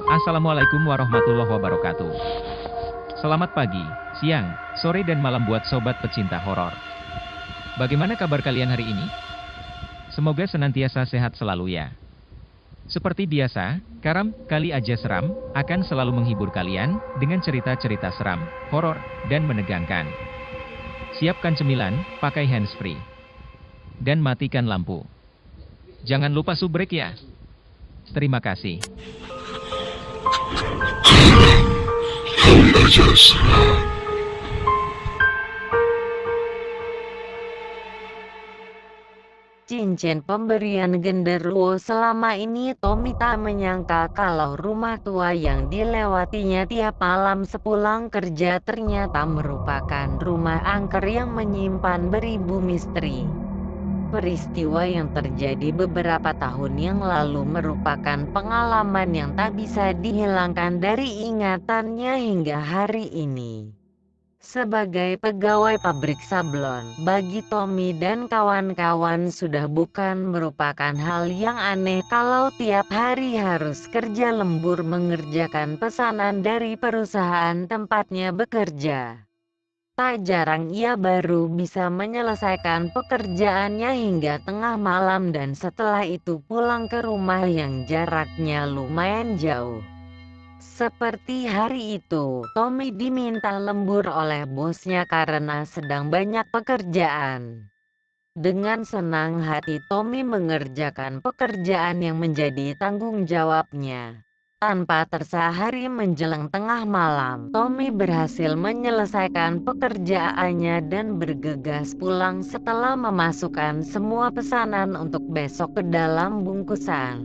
Assalamualaikum warahmatullahi wabarakatuh. Selamat pagi, siang, sore dan malam buat sobat pecinta horor. Bagaimana kabar kalian hari ini? Semoga senantiasa sehat selalu ya. Seperti biasa, Karam Kali Aja Seram akan selalu menghibur kalian dengan cerita-cerita seram, horor, dan menegangkan. Siapkan cemilan, pakai handsfree, dan matikan lampu. Jangan lupa subrek ya. Terima kasih. Kali aja seram. Cincin pemberian genderuwo. Selama ini Tommy tak menyangka kalau rumah tua yang dilewatinya tiap malam sepulang kerja ternyata merupakan rumah angker yang menyimpan beribu misteri. Peristiwa yang terjadi beberapa tahun yang lalu merupakan pengalaman yang tak bisa dihilangkan dari ingatannya hingga hari ini. Sebagai pegawai pabrik sablon, bagi Tommy dan kawan-kawan sudah bukan merupakan hal yang aneh kalau tiap hari harus kerja lembur mengerjakan pesanan dari perusahaan tempatnya bekerja. Tak jarang ia baru bisa menyelesaikan pekerjaannya hingga tengah malam dan setelah itu pulang ke rumah yang jaraknya lumayan jauh. Seperti hari itu, Tommy diminta lembur oleh bosnya karena sedang banyak pekerjaan. Dengan senang hati Tommy mengerjakan pekerjaan yang menjadi tanggung jawabnya. Tanpa terasa hari menjelang tengah malam, Tommy berhasil menyelesaikan pekerjaannya dan bergegas pulang setelah memasukkan semua pesanan untuk besok ke dalam bungkusan.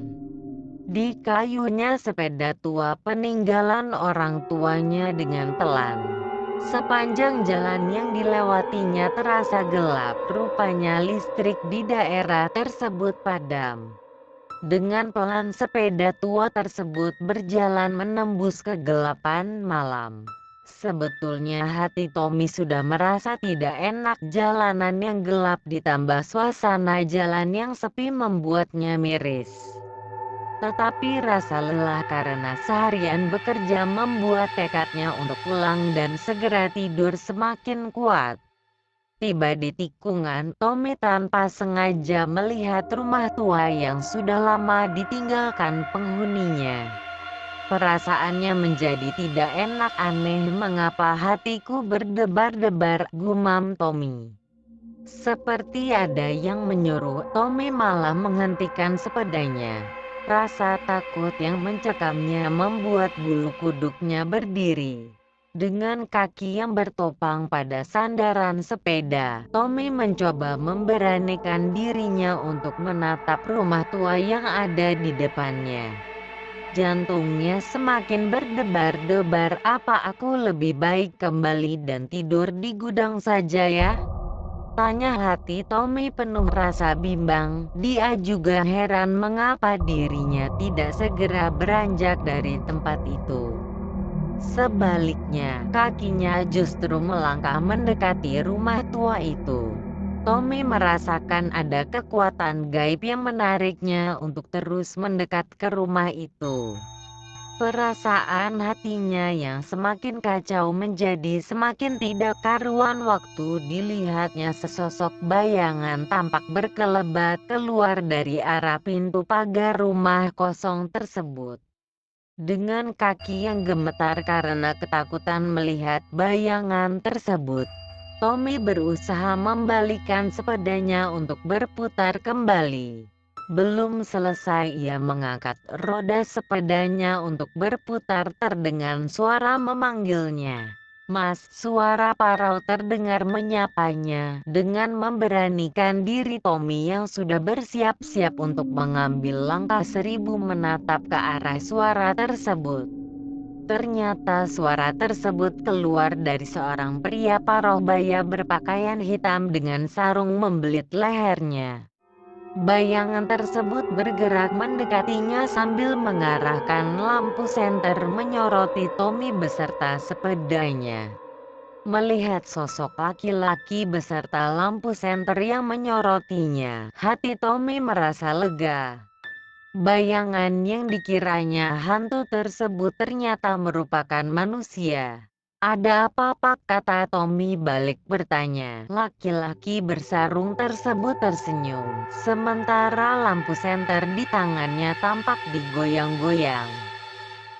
Di kayunya sepeda tua peninggalan orang tuanya dengan pelan. Sepanjang jalan yang dilewatinya terasa gelap, rupanya listrik di daerah tersebut padam. Dengan pelan sepeda tua tersebut berjalan menembus kegelapan malam. Sebetulnya hati Tommy sudah merasa tidak enak, jalanan yang gelap ditambah suasana jalan yang sepi membuatnya miris. Tetapi rasa lelah karena seharian bekerja membuat tekadnya untuk pulang dan segera tidur semakin kuat. Tiba di tikungan, Tommy tanpa sengaja melihat rumah tua yang sudah lama ditinggalkan penghuninya. Perasaannya menjadi tidak enak. Aneh, mengapa hatiku berdebar-debar, gumam Tommy. Seperti ada yang menyuruh, Tommy malah menghentikan sepedanya. Rasa takut yang mencekamnya membuat bulu kuduknya berdiri. Dengan kaki yang bertopang pada sandaran sepeda, Tommy mencoba memberanikan dirinya untuk menatap rumah tua yang ada di depannya. Jantungnya semakin berdebar-debar. Apa aku lebih baik kembali dan tidur di gudang saja ya? Tanya hati Tommy penuh rasa bimbang. Dia juga heran mengapa dirinya tidak segera beranjak dari tempat itu. Sebaliknya, kakinya justru melangkah mendekati rumah tua itu. Tommy merasakan ada kekuatan gaib yang menariknya untuk terus mendekat ke rumah itu. Perasaan hatinya yang semakin kacau menjadi semakin tidak karuan waktu dilihatnya sesosok bayangan tampak berkelebat keluar dari arah pintu pagar rumah kosong tersebut. Dengan kaki yang gemetar karena ketakutan melihat bayangan tersebut, Tommy berusaha membalikkan sepedanya untuk berputar kembali. Belum selesai ia mengangkat roda sepedanya untuk berputar, terdengar suara memanggilnya. "Mas!" Suara parau terdengar menyapanya. Dengan memberanikan diri, Tommy yang sudah bersiap-siap untuk mengambil langkah 1000 menatap ke arah suara tersebut. Ternyata suara tersebut keluar dari seorang pria paruh baya berpakaian hitam dengan sarung membelit lehernya. Bayangan tersebut bergerak mendekatinya sambil mengarahkan lampu senter menyoroti Tommy beserta sepedanya. Melihat sosok laki-laki beserta lampu senter yang menyorotinya, hati Tommy merasa lega. Bayangan yang dikiranya hantu tersebut ternyata merupakan manusia. "Ada apa Pak?" kata Tommy balik bertanya. Laki-laki bersarung tersebut tersenyum, sementara lampu senter di tangannya tampak digoyang-goyang.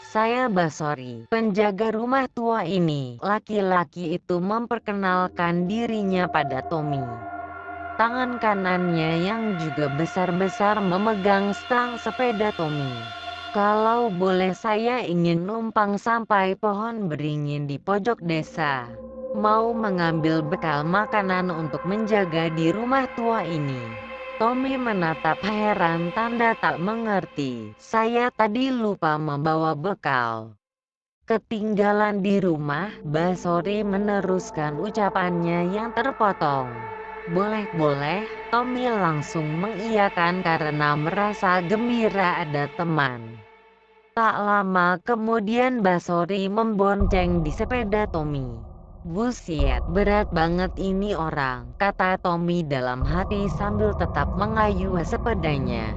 "Saya Basori, penjaga rumah tua ini." Laki-laki itu memperkenalkan dirinya pada Tommy. Tangan kanannya yang juga besar-besar memegang stang sepeda Tommy. "Kalau boleh saya ingin numpang sampai pohon beringin di pojok desa. Mau mengambil bekal makanan untuk menjaga di rumah tua ini." Tommy menatap heran tanda tak mengerti. "Saya tadi lupa membawa bekal. Ketinggalan di rumah." Basori meneruskan ucapannya yang terpotong. "Boleh-boleh." Tommy langsung mengiyakan karena merasa gembira ada teman. Tak lama kemudian Basori membonceng di sepeda Tommy. "Buset, berat banget ini orang," kata Tommy dalam hati sambil tetap mengayuh sepedanya.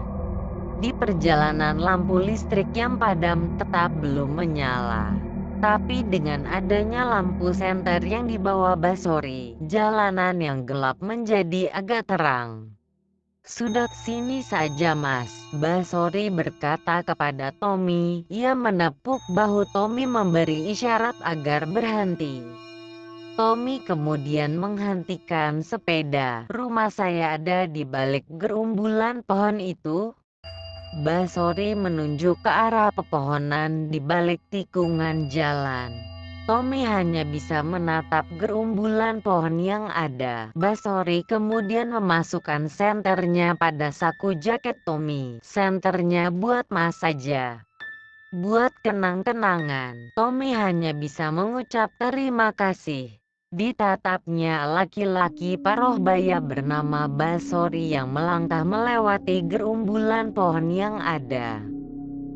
Di perjalanan lampu listrik yang padam tetap belum menyala. Tapi dengan adanya lampu senter yang dibawa Basori, jalanan yang gelap menjadi agak terang. "Sudah sini saja Mas," Basori berkata kepada Tommy. Ia menepuk bahu Tommy memberi isyarat agar berhenti. Tommy kemudian menghentikan sepeda. "Rumah saya ada di balik gerumbulan pohon itu." Basori menunjuk ke arah pepohonan di balik tikungan jalan. Tommy hanya bisa menatap gerumbulan pohon yang ada. Basori kemudian memasukkan senternya pada saku jaket Tommy. "Senternya buat Mas saja. Buat kenang-kenangan." Tommy hanya bisa mengucap terima kasih. Ditatapnya laki-laki paruh baya bernama Basori yang melangkah melewati gerumbulan pohon yang ada.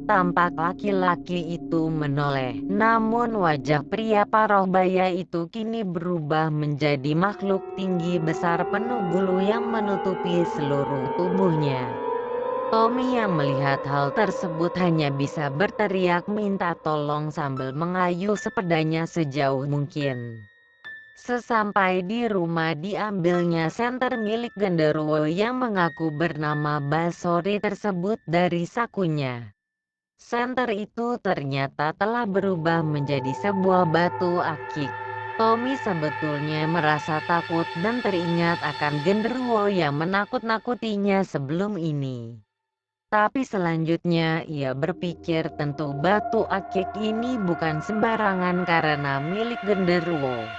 Tampak laki-laki itu menoleh, namun wajah pria paruh baya itu kini berubah menjadi makhluk tinggi besar penuh bulu yang menutupi seluruh tubuhnya. Tommy yang melihat hal tersebut hanya bisa berteriak minta tolong sambil mengayuh sepedanya sejauh mungkin. Sesampai di rumah diambilnya senter milik genderuwo yang mengaku bernama Basori tersebut dari sakunya. Senter itu ternyata telah berubah menjadi sebuah batu akik. Tommy sebetulnya merasa takut dan teringat akan genderuwo yang menakut-nakutinya sebelum ini. Tapi selanjutnya ia berpikir tentu batu akik ini bukan sembarangan karena milik genderuwo.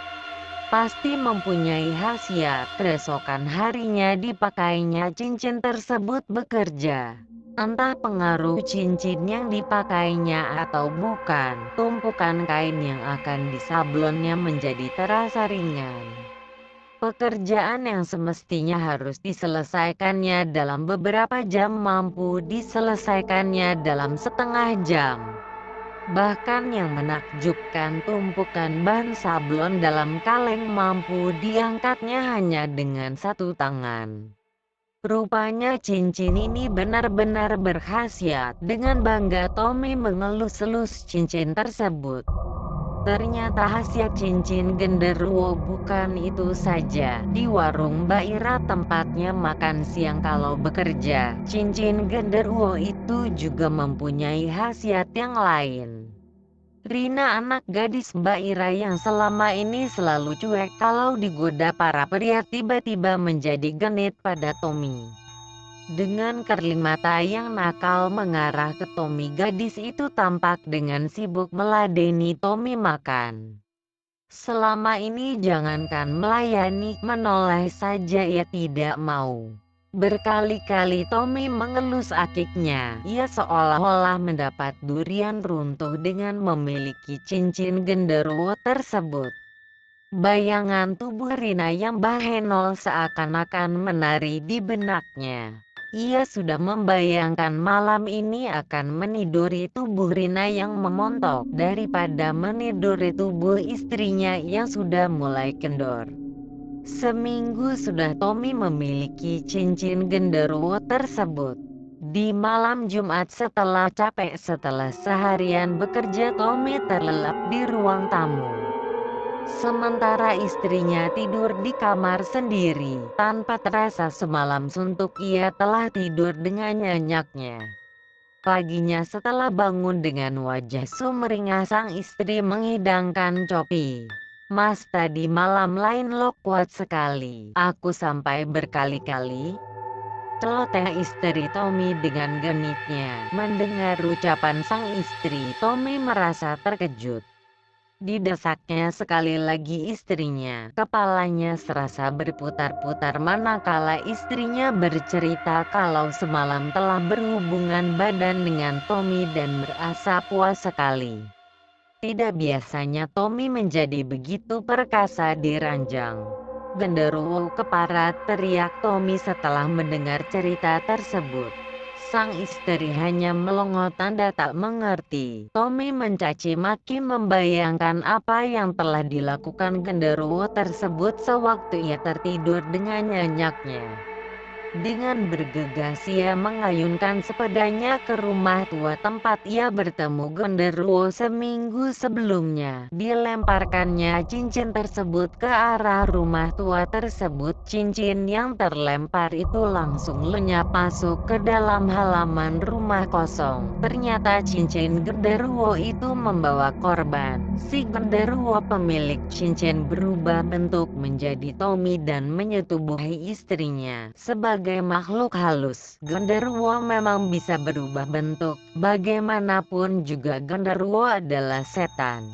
Pasti mempunyai khasiat. Keesokan harinya dipakainya cincin tersebut bekerja. Entah pengaruh cincin yang dipakainya atau bukan, tumpukan kain yang akan disablonnya menjadi terasa ringan. Pekerjaan yang semestinya harus diselesaikannya dalam beberapa jam mampu diselesaikannya dalam setengah jam. Bahkan yang menakjubkan, tumpukan ban sablon dalam kaleng mampu diangkatnya hanya dengan satu tangan. Rupanya cincin ini benar-benar berkhasiat. Dengan bangga Tommy mengelus-elus cincin tersebut. Ternyata khasiat cincin genderuwo bukan itu saja. Di warung Mbak Ira tempatnya makan siang kalau bekerja, cincin genderuwo itu juga mempunyai khasiat yang lain. Rina, anak gadis Mbak Ira yang selama ini selalu cuek kalau digoda para pria, tiba-tiba menjadi genit pada Tommy. Dengan kerling mata yang nakal mengarah ke Tommy, gadis itu tampak dengan sibuk meladeni Tommy makan. Selama ini jangankan melayani, menoleh saja ia tidak mau. Berkali-kali Tommy mengelus akiknya. Ia seolah-olah mendapat durian runtuh dengan memiliki cincin genderuwo tersebut. Bayangan tubuh Rina yang bahenol seakan-akan menari di benaknya. Ia sudah membayangkan malam ini akan meniduri tubuh Rina yang memontok daripada meniduri tubuh istrinya yang sudah mulai kendor. Seminggu sudah Tommy memiliki cincin genderuwo tersebut. Di malam Jumat setelah seharian bekerja, Tommy terlelap di ruang tamu. Sementara istrinya tidur di kamar sendiri. Tanpa terasa semalam suntuk ia telah tidur dengan nyenyaknya. Paginya setelah bangun dengan wajah sumringah, sang istri menghidangkan kopi. "Mas, tadi malam lain lo kuat sekali. Aku sampai berkali-kali," celoteh istri Tommy dengan genitnya. Mendengar ucapan sang istri, Tommy merasa terkejut. Didesaknya sekali lagi istrinya. Kepalanya serasa berputar-putar manakala istrinya bercerita kalau semalam telah berhubungan badan dengan Tommy dan merasa puas sekali. Tidak biasanya Tommy menjadi begitu perkasa di ranjang. "Genderuwo keparat!" teriak Tommy setelah mendengar cerita tersebut. Sang istri hanya melongo tanda tak mengerti. Tommy mencaci maki membayangkan apa yang telah dilakukan genderuwo tersebut sewaktu ia tertidur dengan nyenyaknya. Dengan bergegas ia mengayunkan sepedanya ke rumah tua tempat ia bertemu genderuwo seminggu sebelumnya. Dilemparkannya cincin tersebut ke arah rumah tua tersebut. Cincin yang terlempar itu langsung lenyap masuk ke dalam halaman rumah kosong. Ternyata cincin genderuwo itu membawa korban. Si genderuwo pemilik cincin berubah bentuk menjadi Tommy dan menyetubuhi istrinya. Sebagai makhluk halus, genderuwo memang bisa berubah bentuk. Bagaimanapun juga genderuwo adalah setan.